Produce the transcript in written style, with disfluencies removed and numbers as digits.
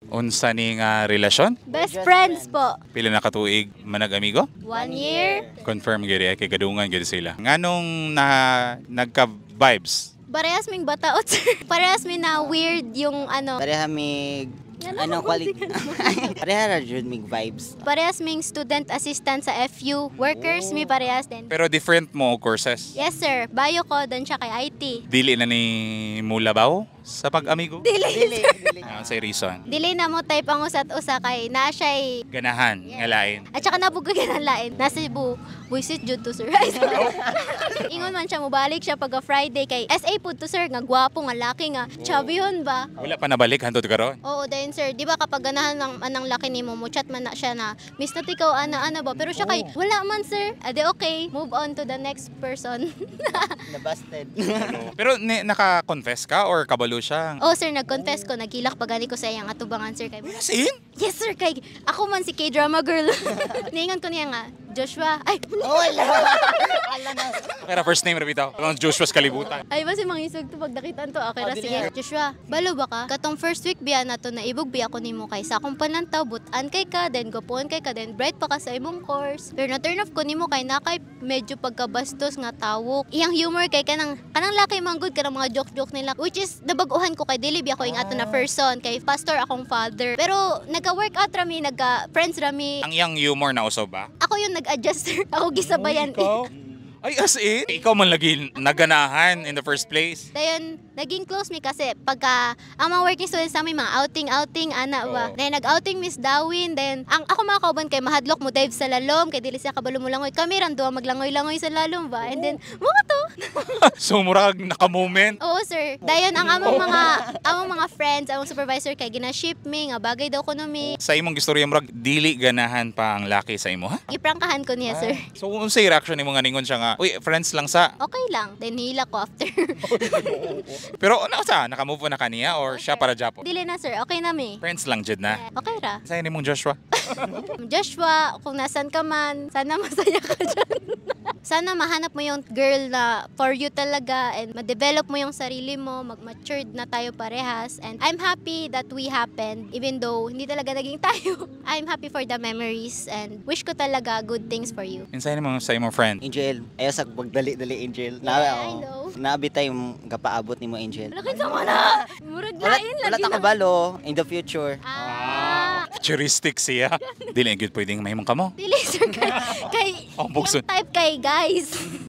Unsa ni nga relasyon? Best friends po. Pila na katuig manag-amigo? 1 year. Confirm gid ay kay kadungan gid sila. Nganong nagka-vibes? Parehas ming bataot, sir. Parehas mi na weird yung ano. Pareha mig ano quality. Pareha ra jud mig vibes. Parehas ming student assistant sa FU. Workers mi parehas din. Pero different mo courses. Yes, sir. Bio ko, doon siya kay IT. Dili na ni Mulabaw sa pag-amigo? Dili. Ano sa reason? Dili na mo type ang usat usa kay na siya'y Ganahan, nga lain. at saka nabugagan ang lain. Nasa Cebu, buisit jud to sir. Ingon man siya mubalik siya pagka Friday kay SA pud to sir nga gwapo nga laki nga. Chabihon ba? Wala pa nabalik hantod karon. Oo, dahil sir, di ba kapag ganahan ng anang laki nimo mo chat man na siya na, Miss Nat ikaw ana ba? Pero siya kay wala man sir. Ade okay, move on to the next person. Nabasted. Pero naka-confess ka or kabalo siya? Oh sir, nag-confess ko, nagkilak pagani ko sa iyang atubangan sir kay. As in? Yes sir, kay ako man si K-drama girl. Niingon ko niya nga, Joshua, ay, Wala. Ala na. Kaya first name rabitaw. Ang Joshua's kalibutan. ay ba si mangisog to pag nakitaan to. Okay ra Oh, sige. Joshua, balo ba ka? Katong first week biya na to na ibog biya ko nimo kay sa akong panantaw butan kay ka, then gopoon kay ka, then bright pa ka sa imong course. Pero na turn off ko nimo kay na kay medyo pagkabastos nga tawok. Iyang humor kay kanang laki man good kanang mga joke nila, which is nabaguhan ko kay dili biya ko ing ato na person kay pastor akong father. Pero nagka-workout rami, nagka-friends rami. Ang iyang humor na uso ba? Ako yung nag-adjust sir. Ako gisabayan. Ay, as in? Ikaw man lagi naganahan in the first place. Dayon, naging close mi kasi pagka ang mga working students sa amin, mga outing, ana ba. Oo. Then nag-outing Miss Dawin, then ang ako mga kauban kay mahadlok mo dive sa lalom, kay dili siya kabalo mo langoy. Kami ran duha maglangoy-langoy sa lalom ba. And then, mga to. So, murag naka-moment. Oo, sir. Dayon ang among mga friends, among supervisor kay gina-ship mi nga bagay daw ko no mi. Sa imong gistorya, murag dili ganahan pa ang laki sa imo, ha? Iprangkahan ko niya, sir. So, unsay reaction nimo nga ningon siya nga, uy, friends lang sa. Okay lang. Then hila ko after. Pero ano sa, naka-move on na kaniya or siya para Japo? Dili na, sir. Okay na mi. Friends lang jud na. Okay ra. Sa'yo ni mong Joshua. Joshua, kung nasan ka man, sana masaya ka dyan. Sana mahanap mo yung girl na for you talaga and ma-develop mo yung sarili mo, mag-matured na tayo parehas. And I'm happy that we happened even though hindi talaga naging tayo. I'm happy for the memories and wish ko talaga good things for you. Insay mo sa imong friend. Angel, ayo sa pagdali-dali Angel. Yeah, I know. Naabi tayo kapaabot nimo Angel. Malaki sa mana! Murag lain Wala lagi ta na. kabalo in the future. Futuristic siya. Dili good pwedeng mahimong kamo. Dili sir kay Oh, bugso. yung type kay guys.